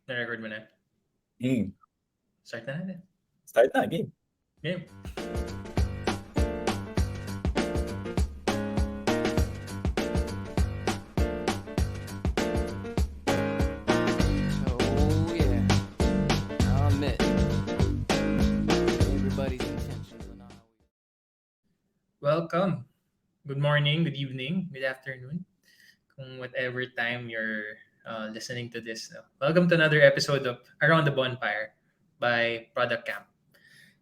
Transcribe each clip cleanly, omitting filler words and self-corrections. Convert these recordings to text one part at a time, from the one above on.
Na-record mo na? Hmm. Start na natin. Start na, game. Game. Oh yeah, I'll admit everybody's intentions are not always. Welcome. Good morning, good evening, good afternoon. Kung whatever time you're listening to this. Welcome to another episode of Around the Bonfire by Product Camp.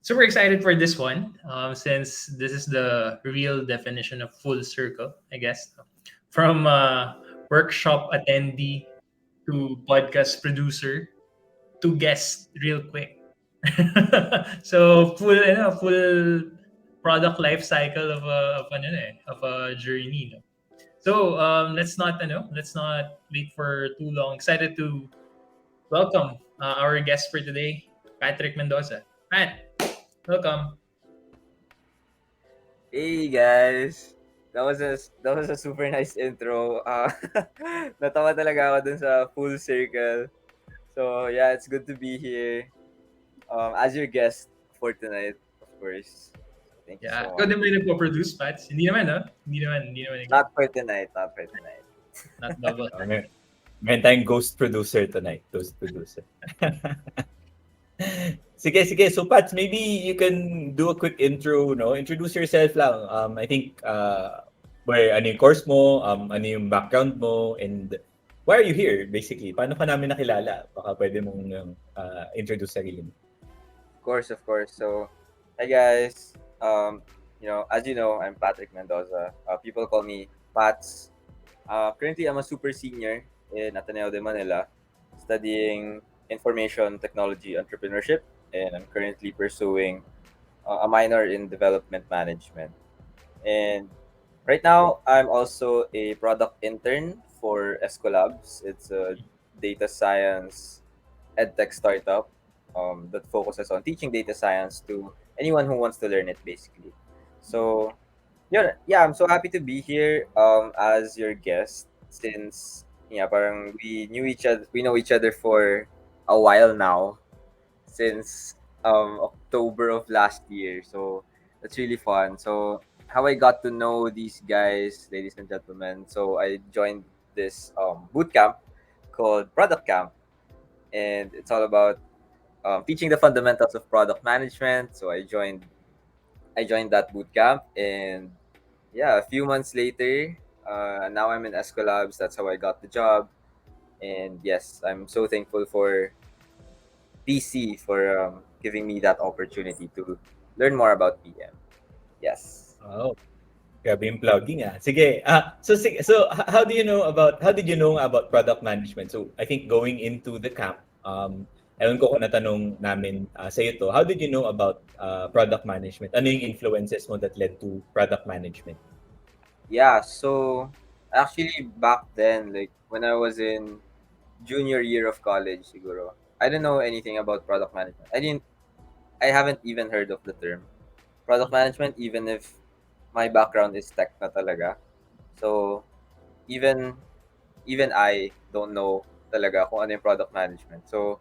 Super excited for this one since this is the real definition of full circle, I guess. From workshop attendee to podcast producer to guest real quick. So full product life cycle of a journey. No? So let's not wait for too long. Excited to welcome our guest for today, Patrick Mendoza. Pat, welcome. Hey guys! That was a super nice intro. Natawa talaga ako dun sa full circle. So yeah, it's good to be here. As your guest for tonight, of course. Thank you Yeah, so ikaw much. din ba yung nagpo-produce, Pats? Hindi naman, no? Hindi naman ikaw. Not for tonight, not for tonight. Not double. Meron tayong ghost producer tonight. Ghost producer. Sige. So, Pats, maybe you can do a quick intro, no? Introduce yourself lang. I think, ano yung course mo, ano yung background mo, and why are you here, basically? Paano ka namin nakilala? Baka pwede mong introduce sarili mo. Of course. So, hi guys. As you know, I'm Patrick Mendoza. People call me Pats. Currently, I'm a super senior in Ateneo de Manila, studying information technology entrepreneurship, and I'm currently pursuing a minor in development management. And right now, I'm also a product intern for Escolabs. It's a data science edtech startup that focuses on teaching data science to anyone who wants to learn it, basically. So yeah, I'm so happy to be here as your guest since yeah, parang we know each other for a while now since October of last year. So that's really fun. So how I got to know these guys, ladies and gentlemen. So I joined this boot camp called Product Camp, and it's all about teaching the fundamentals of product management. So I joined that boot camp, and yeah, a few months later, now I'm in Escolabs. That's how I got the job. And yes, I'm so thankful for PC for giving me that opportunity to learn more about PM. Yes. Oh, grabe yung plugging ah. Sige. How did you know about product management? So, I think going into the camp, ewan ko kung natanong namin sa iyo to, how did you know about product management? Ano yung influences mo that led to product management? Yeah, so actually back then, like when I was in junior year of college, siguro, I didn't know anything about product management. I haven't even heard of the term product management, even if my background is tech na talaga. So even even I don't know talaga kung ano yung product management. So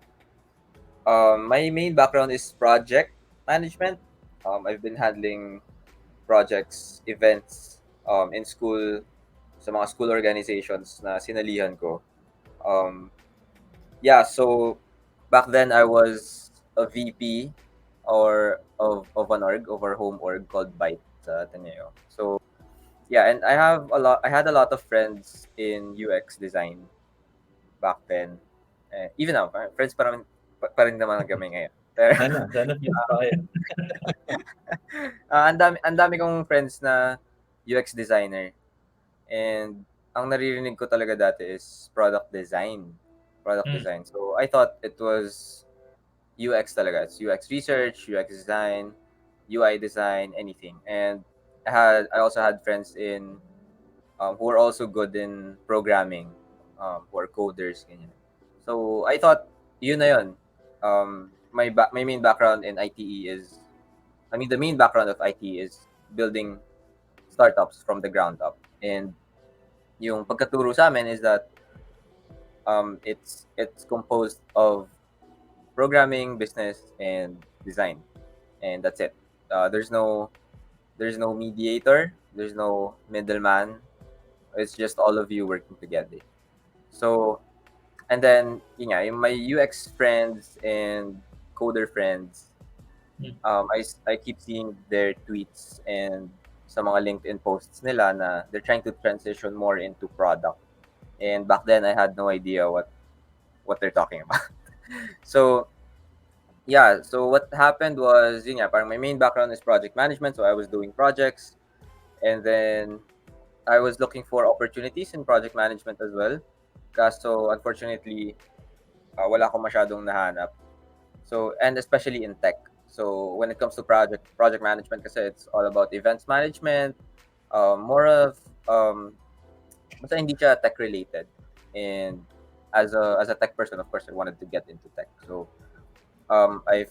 my main background is project management. I've been handling projects, events in school, sa mga school organizations na sinalihan ko. Um, yeah, so back then I was a VP of an org, of our home org called Byte sa Ateneo. So yeah, and I had a lot of friends in UX design back then. Even now, friends pa rin naman kami ngayon. Pero Sana friends pa kayo. ang dami kong friends na UX designer, and ang naririnig ko talaga dati is product design. Product Mm. design. So I thought it was UX talaga. It's UX research, UX design, UI design, anything. And I also had friends in who are also good in programming, who are coders, ganyan. So I thought yun na yun. My main background in ITE is, I mean, the main background of IT is building startups from the ground up. And yung pagkaturo sa amin is that it's composed of programming, business, and design, and that's it. There's no mediator, there's no middleman. It's just all of you working together. So, and then yung my UX friends and coder friends, Mm. I keep seeing their tweets and sa mga LinkedIn posts nila na they're trying to transition more into product. And back then I had no idea what they're talking about. So yeah, so what happened was parang my main background is project management, so I was doing projects, and then I was looking for opportunities in project management as well. Kaso unfortunately, wala akong masyadong nahanap. So, and especially in tech. So when it comes to project management, kasi it's all about events management, more of basta hindi siya tech related. And as a tech person, of course, I wanted to get into tech. So I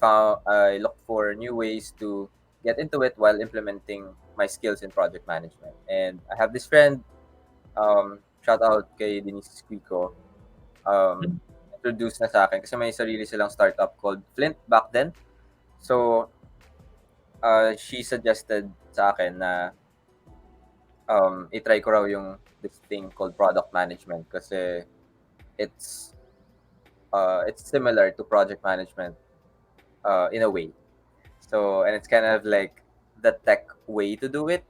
looked for new ways to get into it while implementing my skills in project management. And I have this friend, shout out kay Denise Squeako, introduced na sa akin kasi may sarili silang startup called Flint back then. So, she suggested sa akin na i-try ko raw yung this thing called product management kasi it's it's similar to project management in a way. So, and it's kind of like the tech way to do it.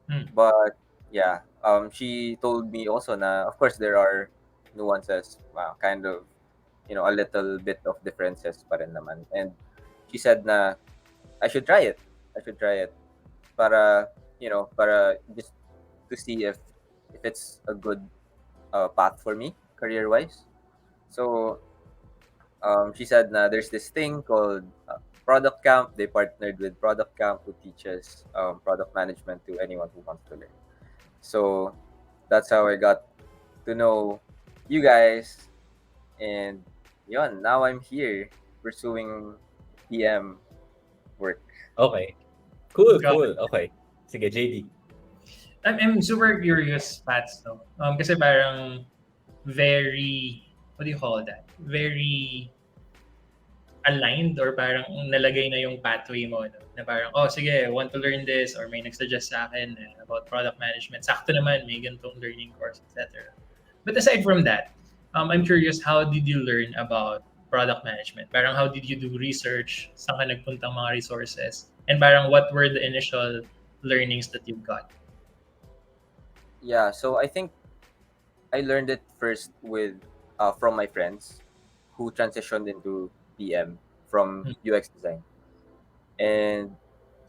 Mm. But yeah, she told me also na of course there are nuances, kind of, a little bit of differences pa rin naman. And she said na I should try it. I should try it para, para just to see if it's a good path for me career-wise. So, she said na there's this thing called Product Camp. They partnered with Product Camp who teaches product management to anyone who wants to learn. So that's how I got to know you guys, and yon, now I'm here pursuing PM work. Okay. Cool, Got cool. Okay. Sige, JD. I'm super curious, Pats, no? Kasi parang very, what do you call that? Very aligned or parang nalagay na yung pathway mo, no? Na parang, oh, sige, want to learn this or may nagsuggest sa akin about product management. Sakto naman, may ganitong learning course, etc. But aside from that, I'm curious, how did you learn about product management? Parang how did you do research? Saan ka nagpuntang mga resources? And parang what were the initial learnings that you got? Yeah, so I think I learned it first with from my friends who transitioned into PM from UX design. And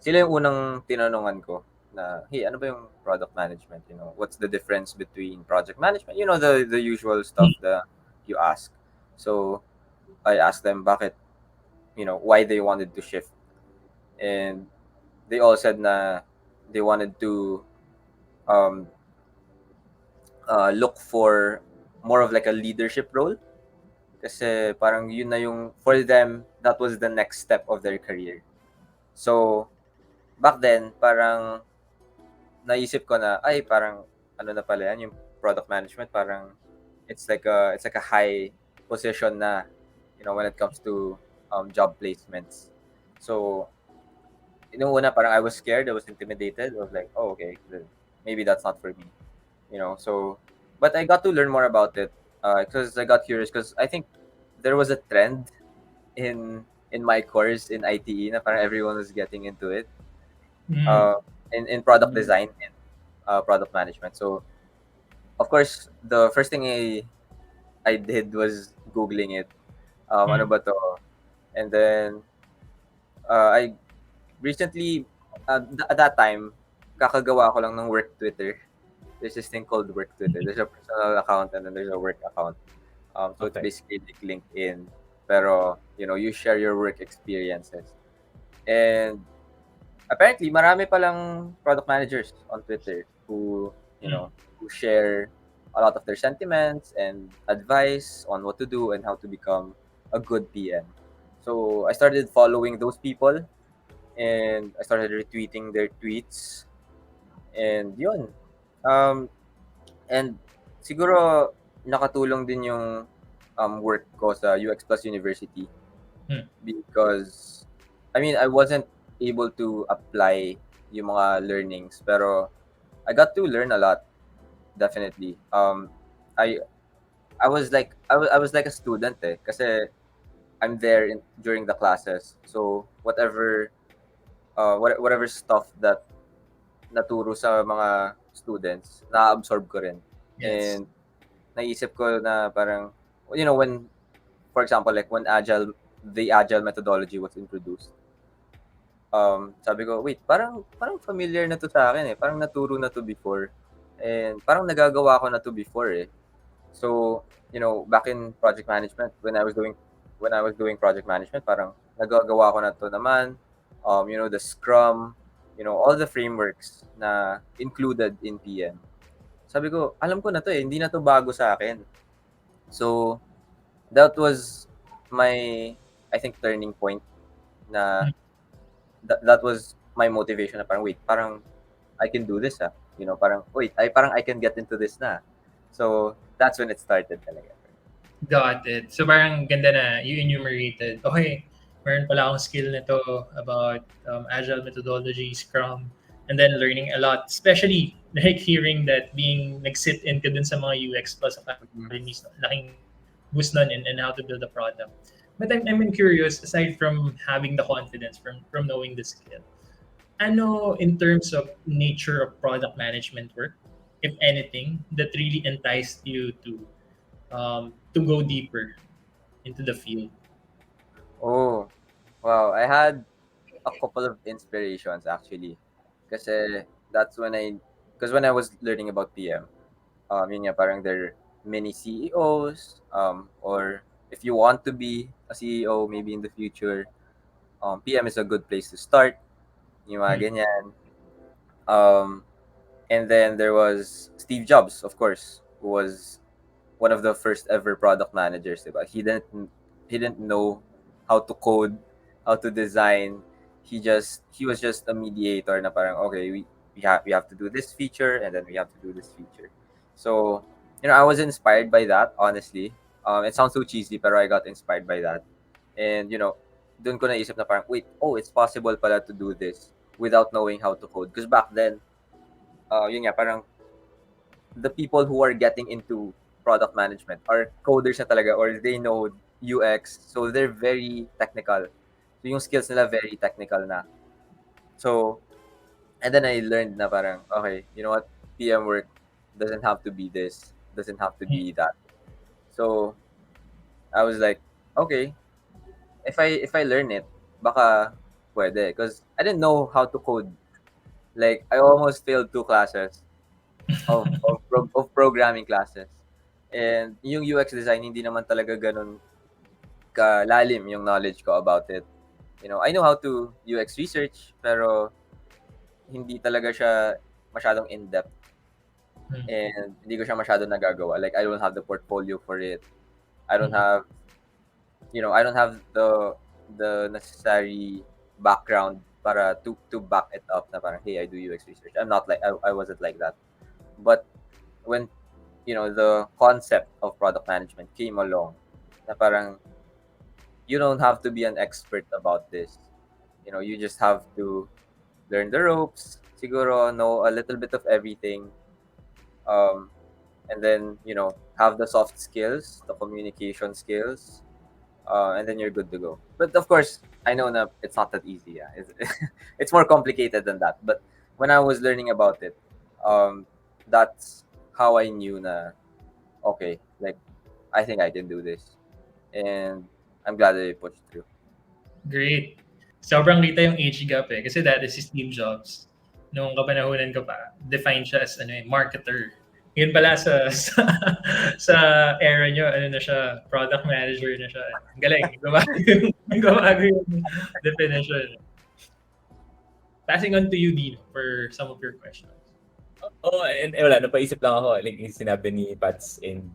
sila yung unang tinanungan ko na, hey, ano ba yung product management? What's the difference between project management? The usual stuff that you ask. So I asked them bakit, why they wanted to shift. And they all said na they wanted to um, look for more of like a leadership role. Kasi parang yun na yung, for them, that was the next step of their career. So, back then, parang naisip ko na, ay, parang, ano na pala yan, yung product management, parang, it's like a high position na, when it comes to job placements. So, yung una, parang I was scared, I was intimidated. I was like, oh, okay, maybe that's not for me. So, but I got to learn more about it because I got curious because I think there was a trend in my course in ITE na parang everyone was getting into it in product design and product management. So, of course, the first thing I did was Googling it. Ano ba to? And then, I recently, at that time, kakagawa ko lang ng work Twitter. There's this thing called work Twitter. There's a personal account and then there's a work account. So it's Okay. basically like LinkedIn. Pero, you share your work experiences. And apparently, marami palang product managers on Twitter who, who share a lot of their sentiments and advice on what to do and how to become a good PM. So I started following those people and I started retweeting their tweets. And yun. And siguro nakatulong din yung work ko sa UX Plus University because I mean I wasn't able to apply yung mga learnings pero I got to learn a lot definitely. I I was like a student kasi I'm there during the classes. So whatever stuff that naturo sa mga students, na-absorb ko rin. Yes. And naisip ko na parang when for example like when the agile methodology was introduced. Sabi ko, wait, parang familiar na to sa akin Parang naturo na to before. And parang nagagawa ko na to before So, back in project management, when I was doing project management, parang nagagawa ko na to naman. The Scrum, all the frameworks na included in PM. Sabi ko, alam ko na to hindi na to bago sa akin. So, that was my, I think, turning point na that was my motivation na parang, wait, parang I can do this parang, wait, parang I can get into this na. So, that's when it started talaga. Got it. So parang ganda na you enumerated. Okay, meron pala akong skill nito about agile methodology, Scrum, and then learning a lot. Especially like hearing that being nag-sit in ka dun sa mga UX plus academies, laking boost nun and how to build a product. But I'm curious, aside from having the confidence, from knowing the skill, ano in terms of nature of product management work, if anything, that really enticed you to go deeper into the field? Oh, wow. I had a couple of inspirations actually. Kasi that's because when I was learning about PM, yun nga, parang there are many CEOs, or if you want to be a CEO maybe in the future, PM is a good place to start. Yung mga ganyan. And then there was Steve Jobs, of course, who was one of the first ever product managers, diba? He didn't know how to code, how to design. He was just a mediator na parang okay, we have to do this feature and then we have to do this feature. So, I was inspired by that, honestly. It sounds so cheesy pero I got inspired by that. And doon ko naisip na parang wait, it's possible pala to do this without knowing how to code because back then yun nga parang the people who are getting into product management are coders na talaga or they know UX. So they're very technical. So yung skills nila very technical na. So, and then I learned na parang, okay, you know what? PM work doesn't have to be this, doesn't have to be that. So, I was like, okay, if I learn it, baka pwede. Because I didn't know how to code. Like, I almost failed 2 classes of programming classes. And yung UX design, hindi naman talaga ganun kalalim yung knowledge ko about it. I know how to UX research, pero hindi talaga siya masyadong in-depth. And hindi ko siya masyadong nagagawa. Like, I don't have the portfolio for it. I don't have, I don't have the necessary background para to back it up na parang, hey, I do UX research. I'm not like, I wasn't like that. But when, the concept of product management came along, na parang, you don't have to be an expert about this. You just have to learn the ropes, siguro know a little bit of everything, and then, have the soft skills, the communication skills, and then you're good to go. But of course, I know that it's not that easy. Yeah. It's more complicated than that. But when I was learning about it, that's how I knew na, okay, like, I think I can do this. And I'm glad that I pushed through. Great. Sobrang kita yung age gap Kasi dati si Steve Jobs, nung kapanahunan ko pa, defined siya as marketer. Yun pala sa era nyo, na siya, product manager na siya. Ang galing. Nagbabago yung definition. Passing on to you, Dino, for some of your questions. And wala, napaisip lang ako, like yung sinabi ni Pats, and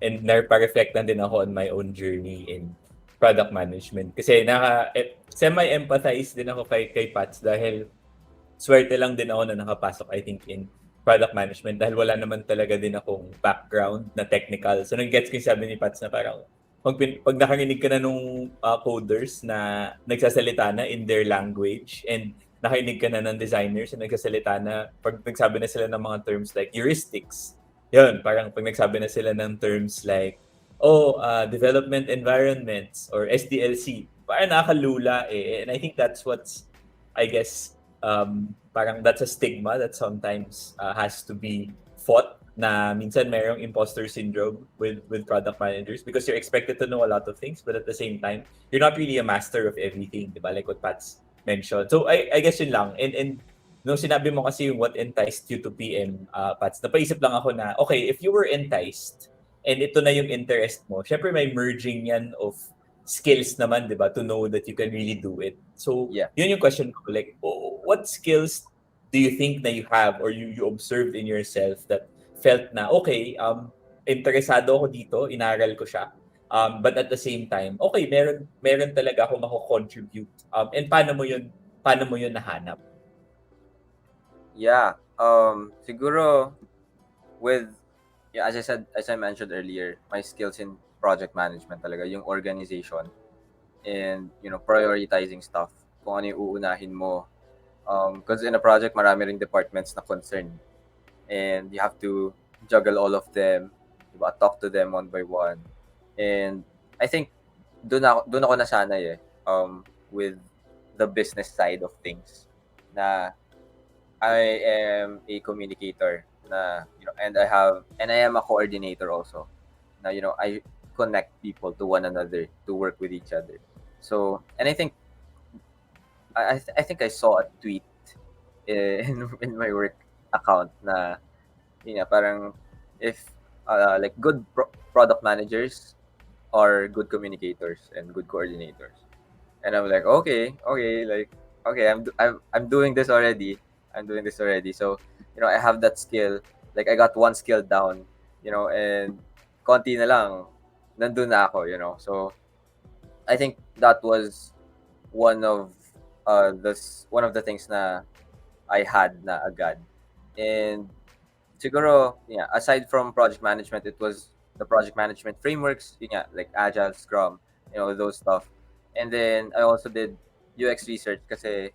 napareflect lang din ako on my own journey in product management. Kasi semi-empathize din ako kay Pats dahil swerte lang din ako na nakapasok, I think, in product management dahil wala naman talaga din akong background na technical. So nag-gets ko yung sabi ni Pats na parang pag nakarinig ka na nung coders na nagsasalita na in their language and nakarinig ka na ng designers na nagsasalita na pag nagsabi na sila ng mga terms like heuristics, yun, parang pag nagsabi na sila ng terms like development environments or SDLC, parang nakakalula eh. And I think that's what's, I guess, parang that's a stigma that sometimes has to be fought na minsan merong imposter syndrome with product managers because you're expected to know a lot of things but at the same time you're not really a master of everything, di ba? Like what Pat's mentioned. So I guess yun lang. And no, sinabi mo kasi yung what enticed you to PM, Pats, napaisip lang ako na, okay, if you were enticed and ito na yung interest mo, syempre may merging yan of skills naman, di ba, to know that you can really do it. So, Yeah. yun yung question ko, like, what skills do you think na you have or you observed in yourself that felt na, okay, interesado ako dito, inaral ko siya, but at the same time, okay, meron talaga ako mako-contribute. And paano mo yun nahanap? Yeah. Siguro with as I mentioned earlier, my skills in project management talaga, yung organization and prioritizing stuff. Kung ano yung uunahin mo. Because in a project, marami ring departments na concerned. And you have to juggle all of them, diba? Talk to them one by one. And I think doon ako nasanay with the business side of things na I am a communicator na and I am a coordinator also na I connect people to one another to work with each other. So, and I think I think I saw a tweet in my work account na parang if like good product managers are good communicators and good coordinators. And I'm like, okay, like okay, I'm doing this already. So, I have that skill. Like I got one skill down, and konti na lang nandun na ako, So, I think that was one of the things na I had na agad. And siguro, yeah, aside from project management, it was the project management frameworks, like Agile, Scrum, those stuff. And then I also did UX research kasi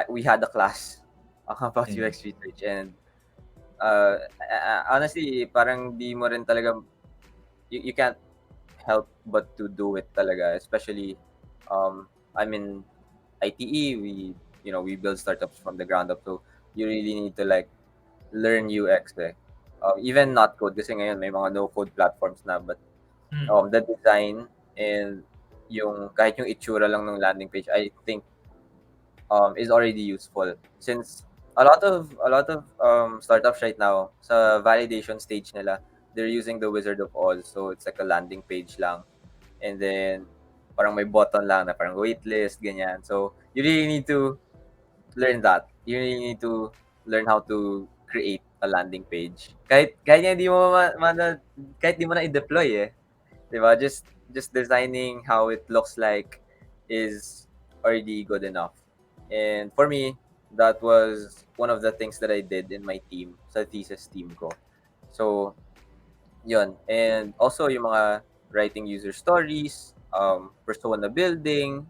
we had a class about UX research, and honestly, parang di mo rin talaga, you can't help but to do it talaga, especially I'm in ITE, we build startups from the ground up, so you really need to like learn UX even not code kasi ngayon may mga no code platforms na, but the design and kahit yung itsura lang ng landing page, I think is already useful, since a lot of startups right now sa validation stage nila, they're using the Wizard of Oz, so it's like a landing page lang, and then parang may button lang na parang waitlist, ganyan. So you really need to learn that. You really need to learn how to create a landing page. Kahit hindi mo kahit di mo na i-deploy eh. 'Di ba? Just designing how it looks like is already good enough. And for me, that was one of the things that I did in my team, sa thesis team ko. So, yun. And also yung mga writing user stories, persona building,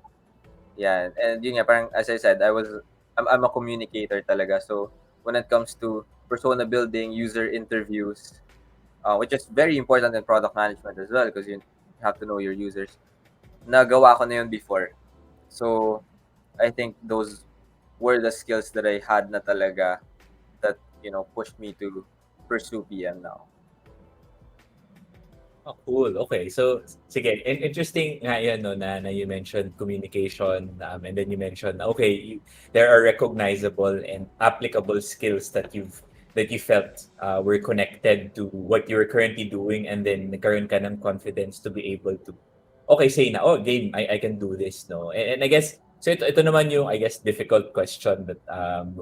yeah. And yun nga, parang as I said, I'm a communicator talaga. So when it comes to persona building, user interviews, which is very important in product management as well because you have to know your users. Nagawa ko na yun before. So I think those were the skills that I had na talaga that, pushed me to pursue PM now. Oh, cool. Okay. So, sige. Interesting nga yun, no, na you mentioned communication, and then you mentioned, okay, there are recognizable and applicable skills that you felt were connected to what you're currently doing, and then nagkaroon ka ng confidence to be able to, okay, say na, game, I can do this, no? And I guess, so ito naman yung, I guess, difficult question that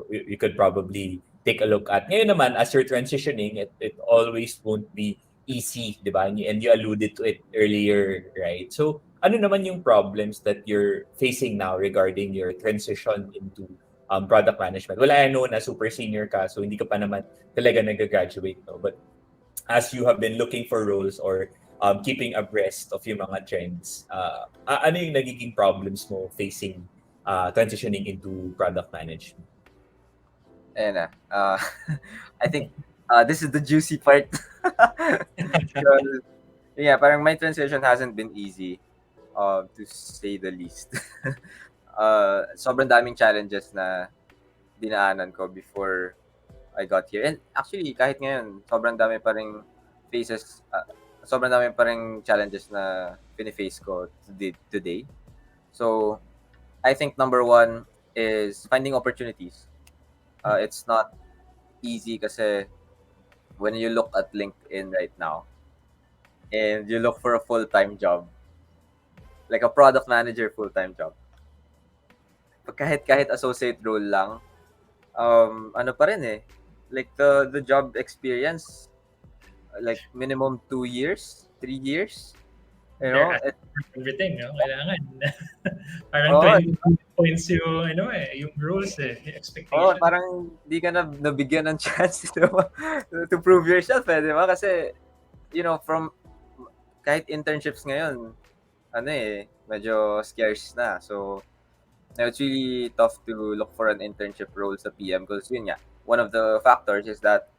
we could probably take a look at. Ngayon naman, as you're transitioning, it always won't be easy, di ba? And you alluded to it earlier, right? So, ano naman yung problems that you're facing now regarding your transition into product management. Well, I know na super senior ka, so hindi ka pa naman talaga nag-graduate, no? But as you have been looking for roles or keeping abreast of yung mga trends, ano yung nagiging problems mo facing transitioning into product management? Ayan na. I think this is the juicy part. Because, yeah, parang my transition hasn't been easy, to say the least. Sobrang daming challenges na dinaanan ko before I got here. And actually, kahit ngayon, sobrang dami pa ring challenges na fini-face ko today. So, I think number one is finding opportunities. It's not easy kasi when you look at LinkedIn right now and you look for a full-time job, like a product manager full-time job, kahit associate role lang, ano pa rin eh, like the job experience, like minimum 2 years, 3 years, you They're know, asking for everything, no? Kailangan. Parang oh, 20 points yung, yung rules yung expectation. parang di ka na nabigyan ng chance to prove yourself di ba? Kasi, from kahit internships ngayon, medyo scarce na. So, it's really tough to look for an internship role sa PM because yun nga, one of the factors is that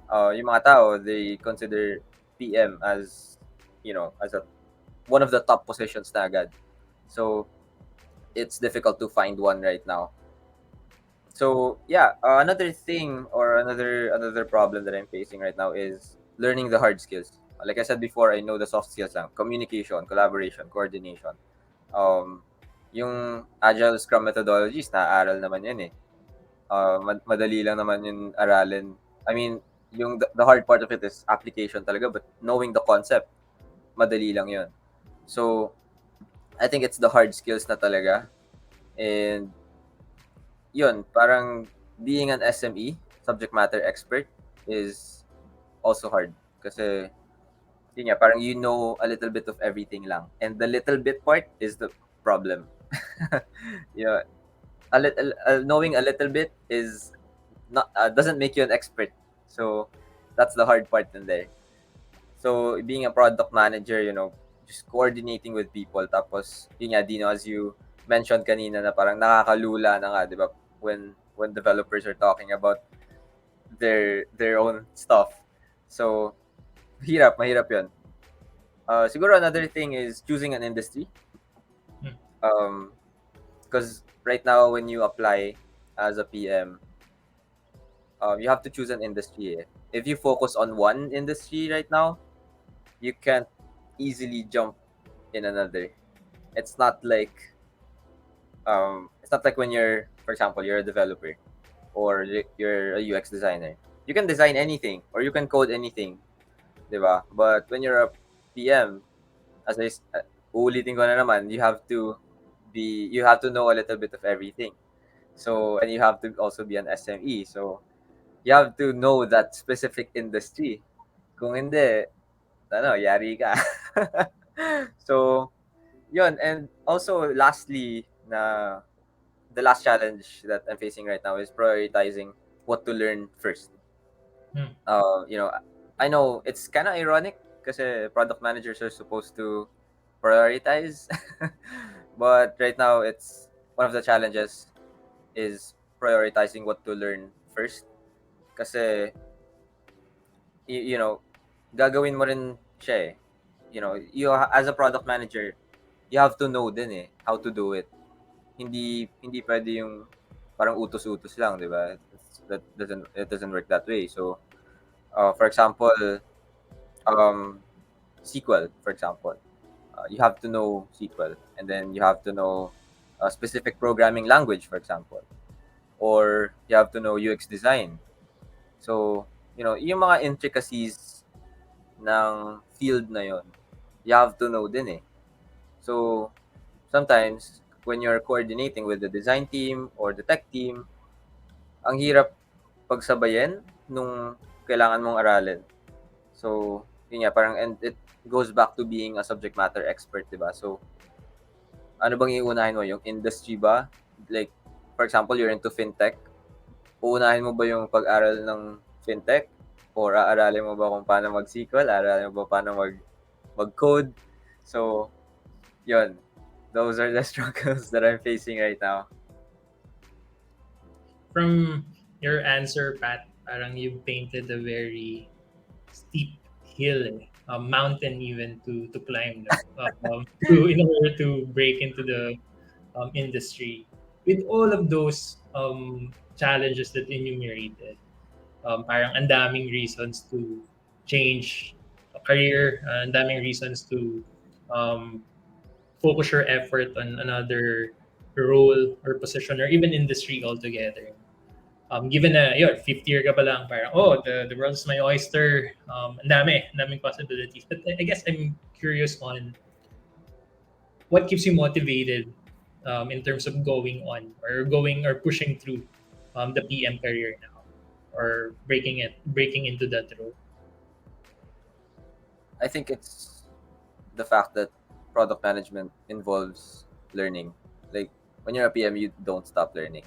yung mga tao, they consider PM as, as one of the top positions na agad. So, it's difficult to find one right now. So, yeah, another thing or another problem that I'm facing right now is learning the hard skills. Like I said before, I know the soft skills lang. Communication, collaboration, coordination. Yung Agile Scrum methodologies, naaaral naman yan eh. Madali lang naman yung aralin. I mean, the hard part of it is application talaga, but knowing the concept, madali lang yun. So, I think it's the hard skills na talaga. And, yun, parang being an SME, subject matter expert, is also hard. Kasi, yun nga, parang you know a little bit of everything lang. And the little bit part is the problem. Yeah, knowing a little bit is not doesn't make you an expert. So that's the hard part in there. So being a product manager, just coordinating with people. Tapos yun nga, Dino, as you mentioned kanina na parang nakakalula na nga, di ba? When developers are talking about their own stuff. So mahirap yun. Siguro another thing is choosing an industry. Because right now when you apply as a PM, you have to choose an industry. If you focus on one industry right now, you can't easily jump in another. It's not like when you're, for example, you're a developer or you're a UX designer. You can design anything or you can code anything, diba? But when you're a PM, as uulitin ko na naman, you have to know a little bit of everything. So, and you have to also be an SME. So, you have to know that specific industry. Kung hindi, yari ka. So, yun. And also, lastly, the last challenge that I'm facing right now is prioritizing what to learn first. I know it's kind of ironic kasi product managers are supposed to prioritize. But right now, it's one of the challenges is prioritizing what to learn first. Kasi, gagawin mo rin siya eh. You as a product manager, you have to know din eh how to do it. Hindi pwede yung parang utos-utos lang, di ba? It doesn't work that way. So, for example, SQL, for example. You have to know SQL, and then you have to know a specific programming language, for example, or you have to know UX design. So, yung mga intricacies ng field na yon, you have to know din eh. So, sometimes, when you're coordinating with the design team or the tech team, ang hirap pagsabayin nung kailangan mong aralin. So, yun nga, parang, and it goes back to being a subject matter expert, diba? So, ano bang iunahin mo? Yung industry ba? Like, for example, you're into fintech, uunahin mo ba yung pag-aral ng fintech? Or aaralin mo ba kung paano mag-SQL? Aaralin mo ba paano mag-code? So, yun. Those are the struggles that I'm facing right now. From your answer, Pat, parang you painted a very steep hill, mountain even to climb, no? In order to break into the industry. With all of those challenges that enumerated, parang ang daming reasons to change a career, ang daming reasons to um, focus your effort on another role or position or even industry altogether. Given na yun, fifth year ka pa lang, parang, oh, the world is my oyster. Ang daming possibilities. But I guess I'm curious on what keeps you motivated in terms of going on or pushing through the PM career now or breaking into that role. I think it's the fact that product management involves learning. Like, when you're a PM, you don't stop learning.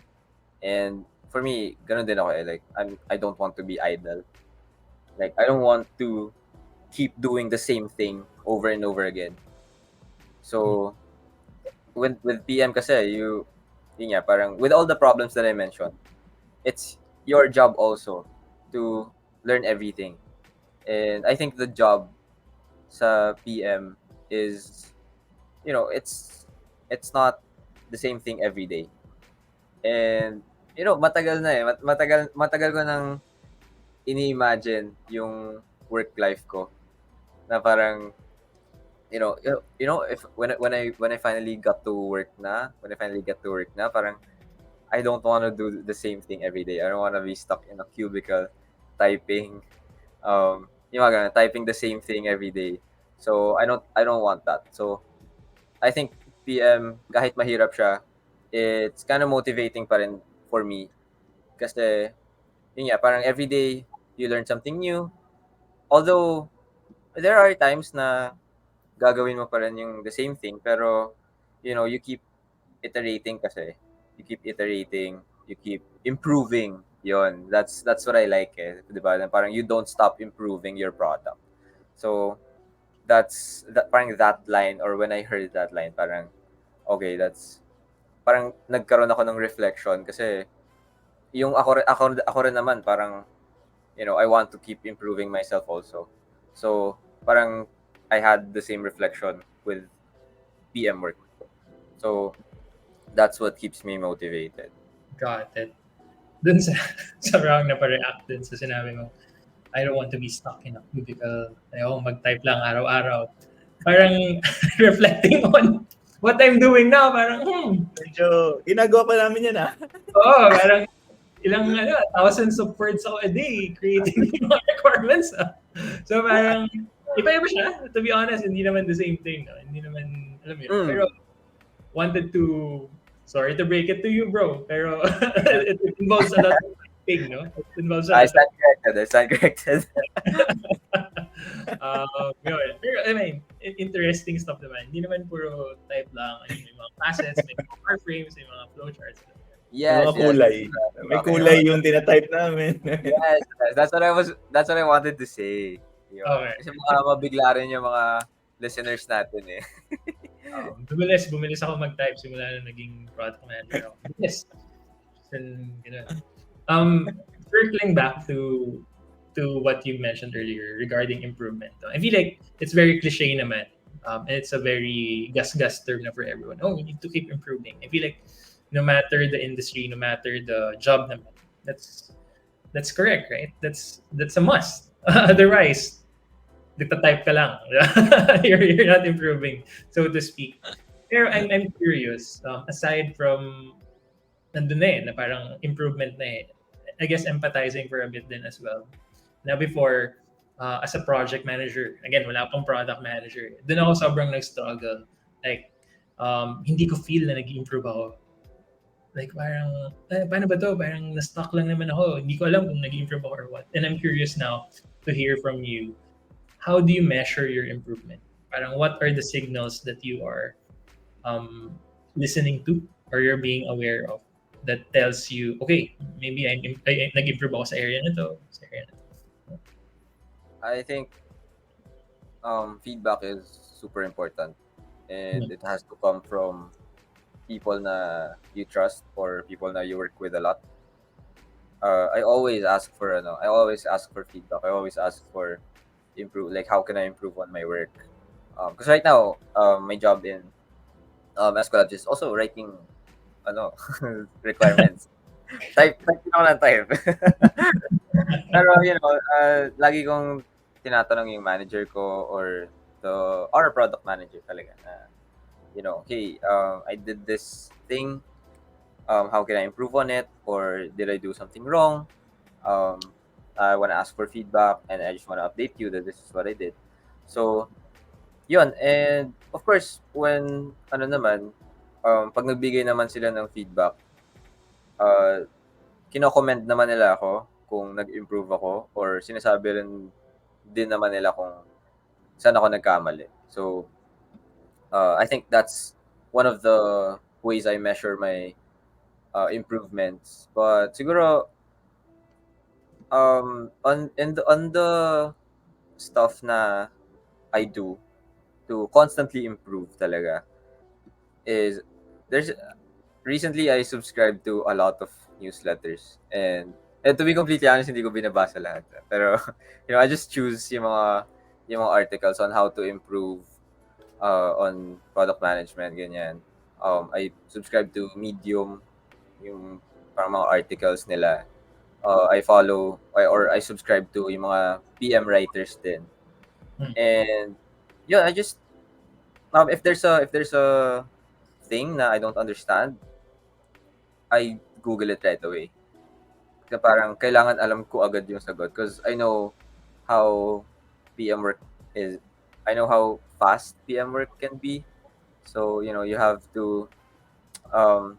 And for me, ganun din ako eh. Like, I don't want to be idle. Like, I don't want to keep doing the same thing over and over again. So, with PM kasi, yun nga, parang, with all the problems that I mentioned, it's your job also to learn everything. And I think the job sa PM is, it's not the same thing every day. And, matagal na eh. Matagal ko nang ini-imagine yung work life ko na parang, if when I finally got to work na, parang I don't want to do the same thing every day. I don't want to be stuck in a cubicle typing typing the same thing every day. So I don't want that. So I think PM, kahit mahirap siya, it's kind of motivating pa rin for me kasi yun nga, parang every day you learn something new. Although there are times na gagawin mo pa rin yung the same thing, pero you keep iterating kasi. You keep iterating, you keep improving. Yon, that's what I like eh, 'di ba? Parang you don't stop improving your product. So that's parang that line, or when I heard that line, parang okay, that's parang nagkaroon ako ng reflection kasi yung ako rin naman parang I want to keep improving myself also. So parang I had the same reflection with PM work. So that's what keeps me motivated. Got it. Dun sa wrong na pa-react dun sa sinabi mo, I don't want to be stuck in a cubicle. Ayoko mag-type lang araw-araw. Parang reflecting on what I'm doing now, parang, Medyo, ginagawa pa namin yan parang ilang thousands of words ako a day creating yung mga requirements. So parang, iba-iba siya. To be honest, hindi naman the same thing. No? Hindi naman, alam mo yun. Pero, wanted to, sorry to break it to you, bro. Pero, it involves a lot of typing, no? It involves a lot I stand corrected. Pero, I mean, interesting stuff naman. Hindi naman puro type lang. May mga facets, may mga wireframes, may mga flowcharts. Yes, mga kulay. May kulay yung tinatype namin. Yes, that's what I wanted to say. Okay. Kasi baka mabigla rin yung mga listeners natin eh. Bumilis ako mag-type simula na naging product manager ako. Yes. And, circling back to what you mentioned earlier regarding improvement. I feel like it's very cliche naman. And it's a very gas term na for everyone. Oh, we need to keep improving. I feel like no matter the industry, no matter the job naman, that's correct, right? That's a must. Otherwise, nagta-type ka lang. you're not improving, so to speak. Pero I'm curious, aside from nandun na na parang improvement na I guess empathizing for a bit then as well. Now before, as a project manager, again, wala akong product manager. Doon ako sobrang nag-struggle. Like, hindi ko feel na nag-improve ako. Like parang, paano ba to? Parang na-stuck lang naman ako. Hindi ko alam kung nag-improve ako or what. And I'm curious now to hear from you. How do you measure your improvement? Parang what are the signals that you are listening to or you're being aware of that tells you, okay, maybe nag-improve ako sa area na to, sa area na to. I think feedback is super important, and it has to come from people na you trust or people na you work with a lot. I always ask for I always ask for feedback. I always ask for improve, like how can I improve on my work? Because right now, my job in Escolab is also writing ano requirements. Type ako ng type. Pero lagi kong tinatanong yung manager ko or our product manager talaga na, hey, I did this thing. How can I improve on it? Or did I do something wrong? I want to ask for feedback and I just want to update you that this is what I did. So, yun. And of course, when pag nagbigay naman sila ng feedback, kino-comment naman nila ako kung nag-improve ako or sinasabi rin din naman nila kung saan ako nagkamali. So, I think that's one of the ways I measure my improvements. But siguro, on the stuff na I do to constantly improve talaga is there's recently I subscribed to a lot of newsletters, and to be completely honest, hindi ko binabasa lahat. Pero I just choose yung mga articles on how to improve on product management, ganyan. I subscribe to Medium, yung parang mga articles nila. I follow or I subscribe to yung mga PM writers din. And yeah, I just if there's a thing na I don't understand, I Google it right away. Kaya parang kailangan alam ko agad yung sagot because I know how PM work is. I know how fast PM work can be. So, you have to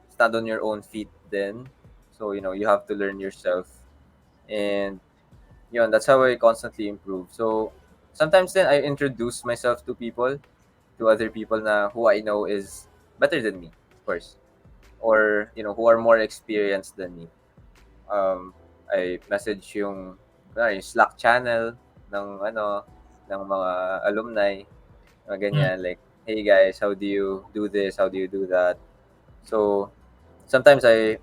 stand on your own feet then. So, you have to learn yourself. And that's how I constantly improve. So, sometimes then I introduce myself to other people na who I know is better than me, of course. Or, who are more experienced than me. I message yung Slack channel ng ng mga alumni, mga ganyan, like, hey guys, how do you do this? How do you do that? So, sometimes I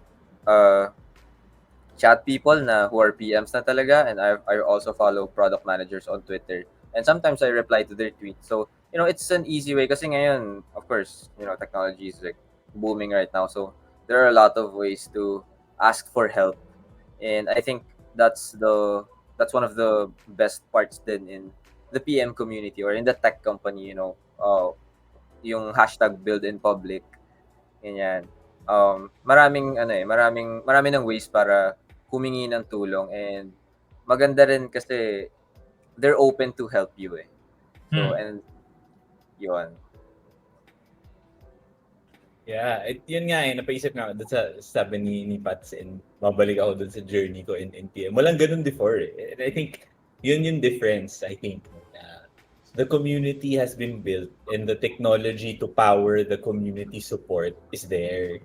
chat people na who are PMs na talaga, and I also follow product managers on Twitter. And sometimes I reply to their tweets. So, it's an easy way kasi ngayon, of course, technology is like booming right now. So, there are a lot of ways to ask for help. And I think that's one of the best parts then in the PM community or in the tech company, yung hashtag build in public. Ganyan. Marami ng ways para humingi ng tulong, and maganda rin kasi they're open to help you eh. So, and yun. Yeah, yun nga napaisip nga ako dun sa sabi ni Pats, and mabalik ako dun sa journey ko in PM. Walang ganun before eh. And I think yun yung difference, I think. The community has been built and the technology to power the community support is there.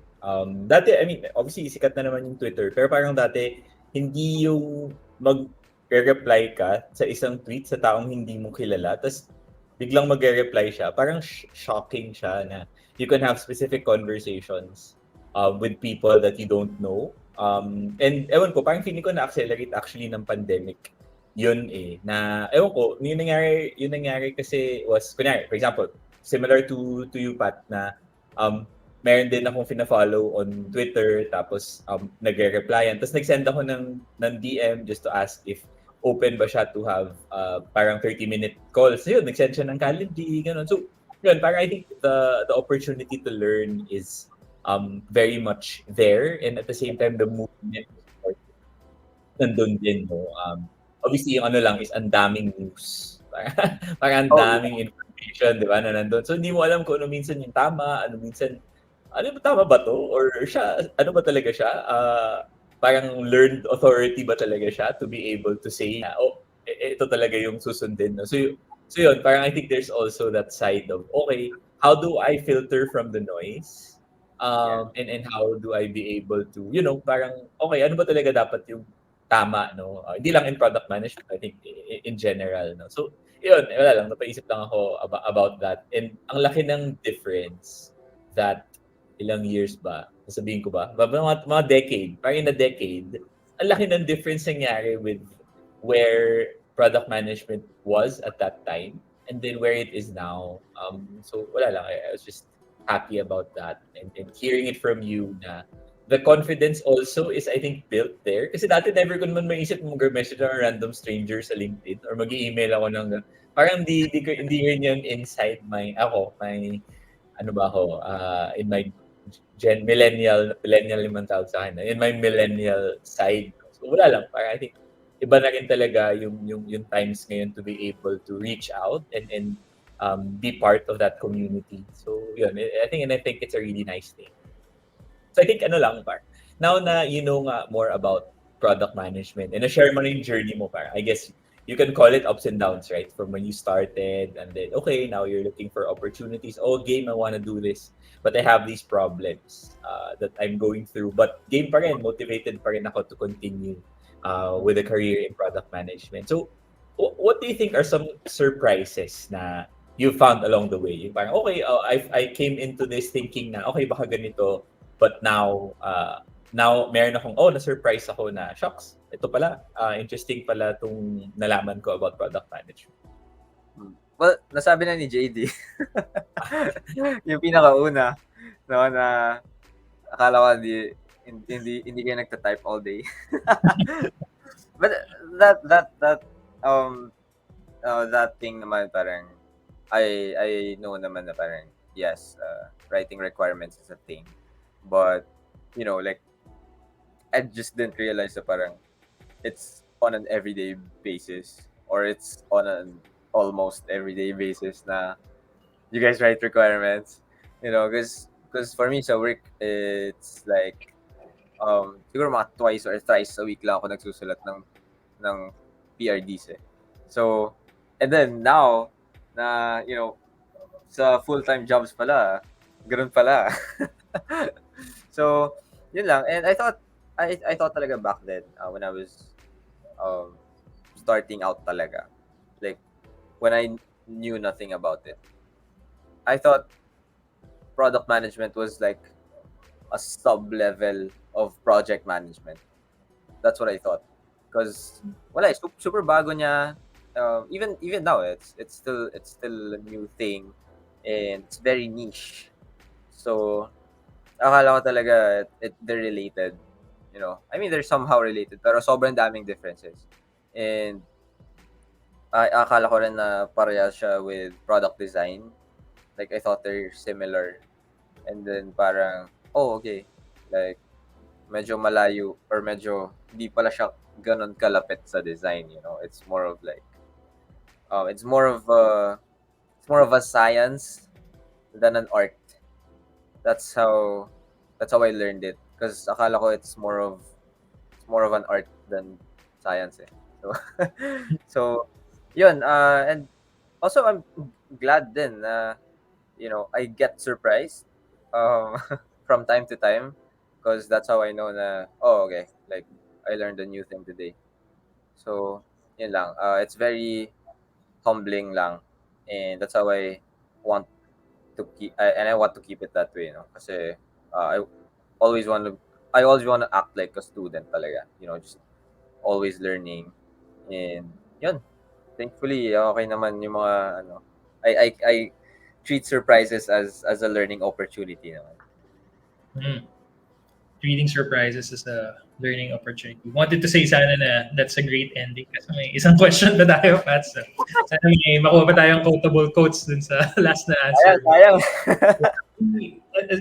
Dati, I mean, obviously sikat na naman yung Twitter, pero parang dati, hindi yung mag-reply ka sa isang tweet sa taong hindi mo kilala, tapos biglang mag-reply siya. Parang shocking siya na you can have specific conversations with people that you don't know. And ewan ko, parang feeling ko na-accelerate actually ng pandemic yun na ewan ko, yung nangyari kasi was, kunyari, for example, similar to you, Pat, na meron din akong fina-follow on Twitter, tapos nagre-replyan, tapos nag-send ako ng DM just to ask if open ba siya to have parang 30-minute calls. So yun, nag-send siya ng Calendly, gano'n. So yun, parang I think the opportunity to learn is very much there, and at the same time, the movement nandun din, no? Obviously, yung lang is ang daming news. Parang ang daming information, di ba, na nandun. So, hindi mo alam kung ano minsan yung tama, ano ba tama ba to? Or siya, ano ba talaga siya? Parang learned authority ba talaga siya to be able to say na, ito talaga yung susundin. No? So yun, parang I think there's also that side of, okay, how do I filter from the noise? Yeah. And how do I be able to, parang, okay, ano ba talaga dapat yung tama, no? Hindi lang in product management, I think in general, no? So, yun, wala lang, napaisip lang ako about that. And ang laki ng difference that ilang years ba? Sasabihin ko ba? Mga decade, parang in a decade, ang laki ng difference nangyari with where product management was at that time and then where it is now. So wala lang, I was just happy about that and hearing it from you na the confidence also is I think built there. Kasi dati never ko naman maisip mag-message ng random stranger sa LinkedIn or mag-email ako ng parang hindi rin yun inside my ano ba ako in my millennial naman tawag sa akin in my millennial side. So wala lang, parang I think iba na rin talaga yung times ngayon to be able to reach out and be part of that community. So yun, I think it's a really nice thing. So I think ano lang, par. Now na you know nga more about product management and na-share mo na yung journey mo, par. I guess you can call it ups and downs, right? From when you started and then, okay, now you're looking for opportunities. Oh, game, I want to do this. But I have these problems that I'm going through. But game pa rin, motivated pa rin ako to continue with a career in product management. So, what do you think are some surprises na you found along the way? Yung parang, okay, I came into this thinking na, okay, baka ganito. But now meron akong, na-surprise ako na, shocks, ito pala, interesting pala itong nalaman ko about product management. Well, nasabi na ni JD. Yung pinakauna, no, na akala ko hindi kayo nagta-type all day. But that thing naman parang I know naman na parang yes, writing requirements is a thing. But like I just didn't realize that parang it's on an everyday basis or it's on an almost everyday basis na you guys write requirements, because for me sa work it's like siguro mga twice or thrice a week lang ako nagsusulat ng PRDs eh. So and then now na sa full-time jobs pala ganoon pala. So yun lang, and I thought talaga back then when I was starting out talaga, like when I knew nothing about it, I thought product management was like a sub-level of project management. That's what I thought. Because wala, super bago niya. Even now, it's still a new thing, and it's very niche. So akala ko talaga they're related. I mean they're somehow related, pero sobrang daming differences. And akala ko rin na pareha siya with product design. Like I thought they're similar. And then parang, okay. Like medyo malayo or medyo hindi pala siya ganun kalapit sa design, It's more of like it's more of a science than an art. That's how I learned it. Because akala ko it's more of an art than science eh. So so yun, and also I'm glad din na I get surprised from time to time, because that's how I know na okay, like I learned a new thing today. So yun lang, it's very humbling lang, and that's how I want to keep and I want to keep it that way, kasi I always want to act like a student talaga, just always learning. And yun, thankfully okay naman yung mga I treat surprises as a learning opportunity naman. Treating surprises as a learning opportunity. Wanted to say sana na that's a great ending kasi may isang question pa tayo, Pats. Sana may makuha pa tayong quotable quotes dun sa last na answer. Sayang.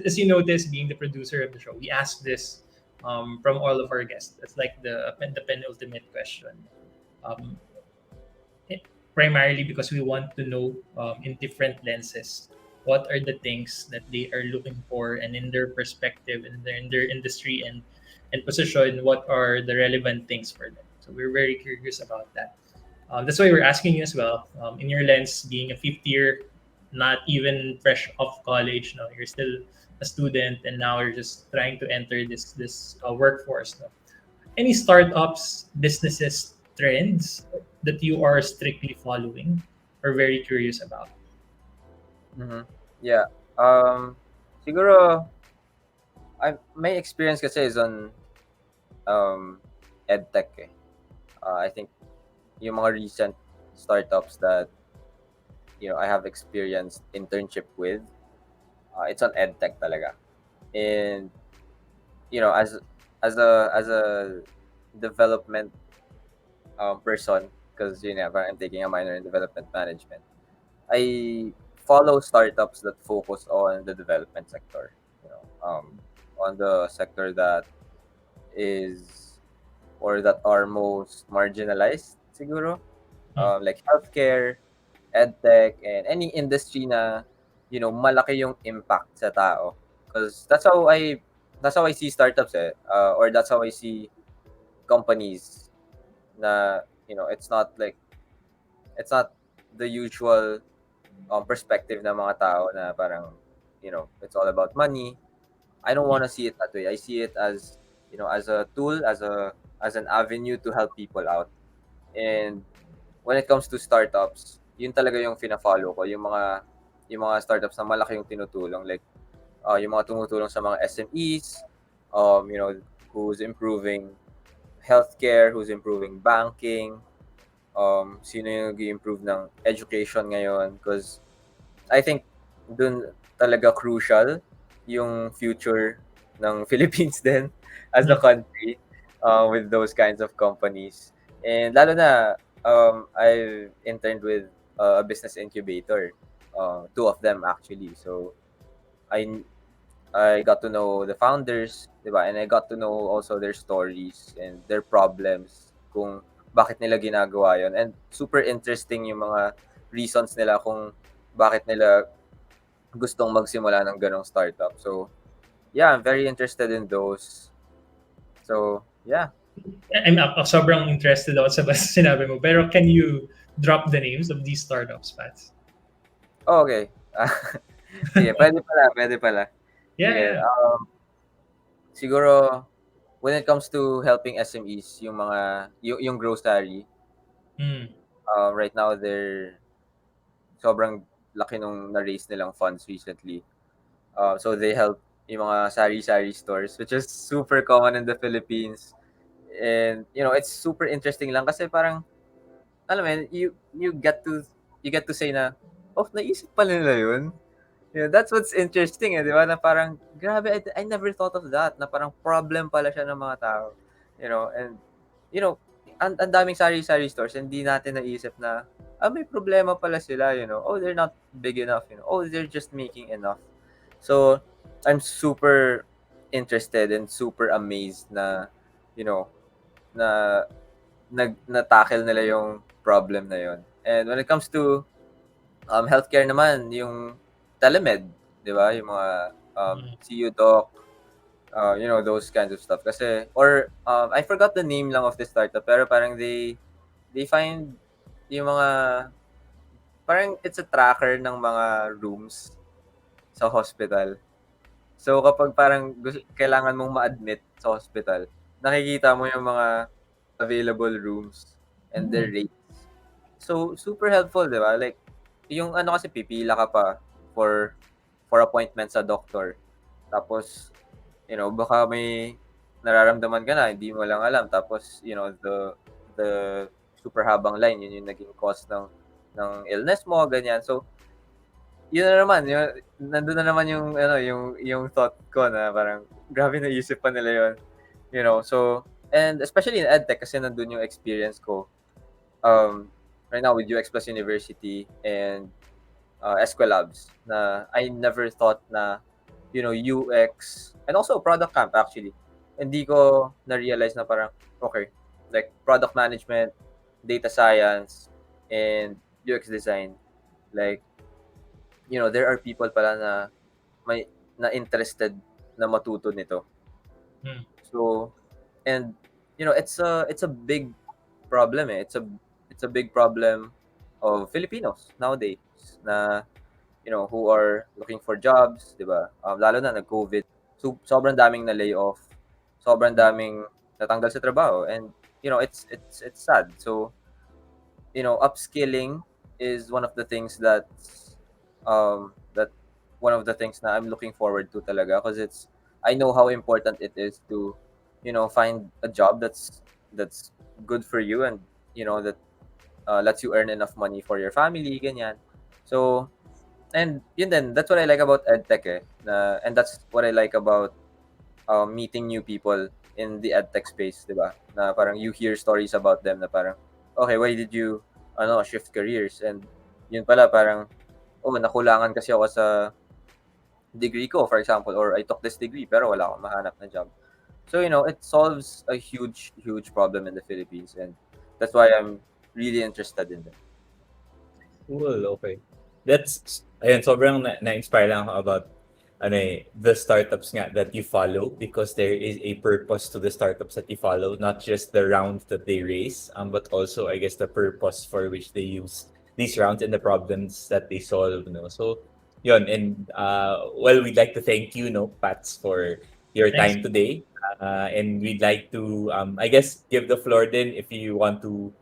As you notice, being the producer of the show, we ask this from all of our guests. It's like the penultimate question. Primarily because we want to know in different lenses what are the things that they are looking for, and in their perspective, in their industry and position, what are the relevant things for them. So we're very curious about that. That's why we're asking you as well, in your lens, being a fifth year not even fresh off college. No, you're still a student, and now you're just trying to enter this workforce. No, any startups, businesses, trends that you are strictly following or very curious about? Mm-hmm. Yeah. Um, siguro, my experience kasi is on um, edtech eh. I think yung mga recent startups that I have experienced internship with, it's on edtech talaga. And as a development person, because I'm taking a minor in development management, I follow startups that focus on the development sector. On the sector that is or that are most marginalized, siguro, Hmm. like healthcare, edtech, and any industry na malaki yung impact sa tao. Because that's how I see startups or that's how I see companies na it's not the usual perspective ng mga tao na parang it's all about money. I don't want to see it that way. I see it as as a tool, as an avenue to help people out. And when it comes to startups, yun talaga yung fina-follow ko, yung mga startups na malaki yung tinutulong, like yung mga tumutulong sa mga SMEs, who's improving healthcare, who's improving banking, sino yung nag-improve ng education ngayon, because I think dun talaga crucial yung future ng Philippines din as a Hmm. country, with those kinds of companies. And lalo na, I've interned with a business incubator, two of them actually. So I I got to know the founders, 'di ba? And I got to know also their stories and their problems, kung bakit nila ginagawa 'yon. And super interesting yung mga reasons nila kung bakit nila gustong magsimula ng ganong startup. So, yeah, I'm very interested in those. So, yeah. Sobrang interested ako sa basta sinabi mo. Pero can you drop the names of these startups, Pats? Oh, okay. Sige, pwede pala, pwede pala. Yeah, Sige, yeah. siguro when it comes to helping SMEs, yung grocery, Hmm. right now they're sobrang laki nung na-raise nilang funds recently. So they help yung mga sari-sari stores, which is super common in the Philippines. And it's super interesting lang kasi parang alam mo yun, you get to say na, oh, naisip pala nila yun. That's what's interesting, di ba? Na parang, grabe, I never thought of that. Na parang problem pala siya ng mga tao. And, you know, ang daming sari-sari stores, hindi natin naisip na, may problema pala sila. Oh, they're not big enough. Oh, they're just making enough. So, I'm super interested and super amazed na, you know, na na-tackle nila yung problem na yun. And when it comes to healthcare naman, yung telemed, di ba? Yung mga Hmm. CU doc, those kinds of stuff. Kasi, or I forgot the name lang of the startup, pero parang they find yung mga, parang it's a tracker ng mga rooms sa hospital. So, kapag parang kailangan mong ma-admit sa hospital, nakikita mo yung mga available rooms and their rates. So, super helpful, di ba? Like, yung kasi pipila ka pa for appointment sa doctor. Tapos, baka may nararamdaman ka na, hindi mo lang alam. Tapos, the super habang line, yun yung naging cause ng illness mo, ganyan. So, yun na naman, nandun na naman yung thought ko na parang, grabe naisip pa nila yun. So, and especially in EdTech, kasi nandun yung experience ko. Right now with UX Plus University and Esquelabs, na I never thought na, UX, and also product camp actually. Hindi ko na-realize na parang, okay, like product management, data science, and UX design. Like, there are people pala na interested na matuto nito. Hmm. So, and it's a big problem. It's a big problem of Filipinos nowadays na who are looking for jobs, 'di ba? Lalo na nag-COVID. So sobrang daming na layoff, sobrang daming natanggal sa trabaho, and it's sad. So, upskilling is one of the things that one of the things na I'm looking forward to talaga, because I know how important it is to find a job that's good for you, and that lets you earn enough money for your family, ganyan. So, and yun din, that's what I like about edtech and that's what I like about meeting new people in the edtech space, di ba? Na parang you hear stories about them na parang, okay, why did you shift careers? And yun pala parang, oh, nakulangan kasi ako sa degree ko, for example, or I took this degree pero wala akong mahanap na job. So, it solves a huge, huge problem in the Philippines, and that's why I'm really interested in it. Cool, okay. That's, ayun, sobrang na-inspire lang ako about the startups nga that you follow, because there is a purpose to the startups that you follow, not just the rounds that they raise, but also, I guess, the purpose for which they use these rounds and the problems that they solve, So, yun, and well, we'd like to thank you, Pats, for your Thanks. time today. And we'd like to, I guess, give the floor then if you want to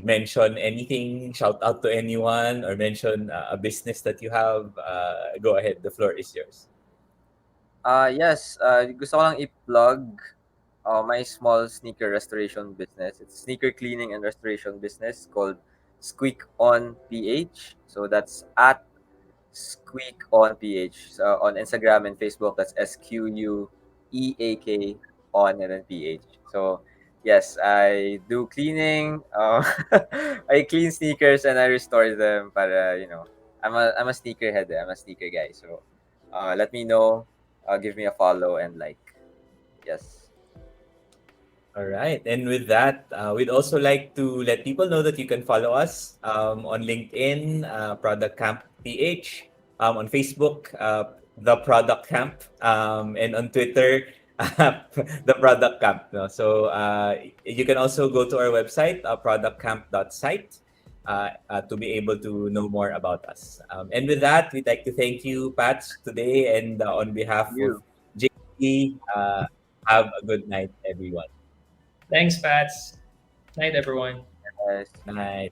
mention anything, shout out to anyone, or mention a business that you have. Go ahead, the floor is yours. Yes, gusto ko lang i-plug my small sneaker restoration business. It's sneaker cleaning and restoration business called Squeak on PH. So that's at Squeak on PH. So on Instagram and Facebook, that's SQUEAK on and then PH. So yes, I do cleaning. I clean sneakers and I restore them. Para I'm a sneakerhead. I'm a sneaker guy. So let me know. Give me a follow and like. Yes. All right. And with that, we'd also like to let people know that you can follow us on LinkedIn, Product Camp PH, on Facebook, The Product Camp, and on Twitter, The Product Camp. No? So you can also go to our website, productcamp.site, to be able to know more about us. And with that, we'd like to thank you, Pat, today. And on behalf of You. JP, have a good night, everyone. Thanks, Pats. Night, everyone. Guys. Night.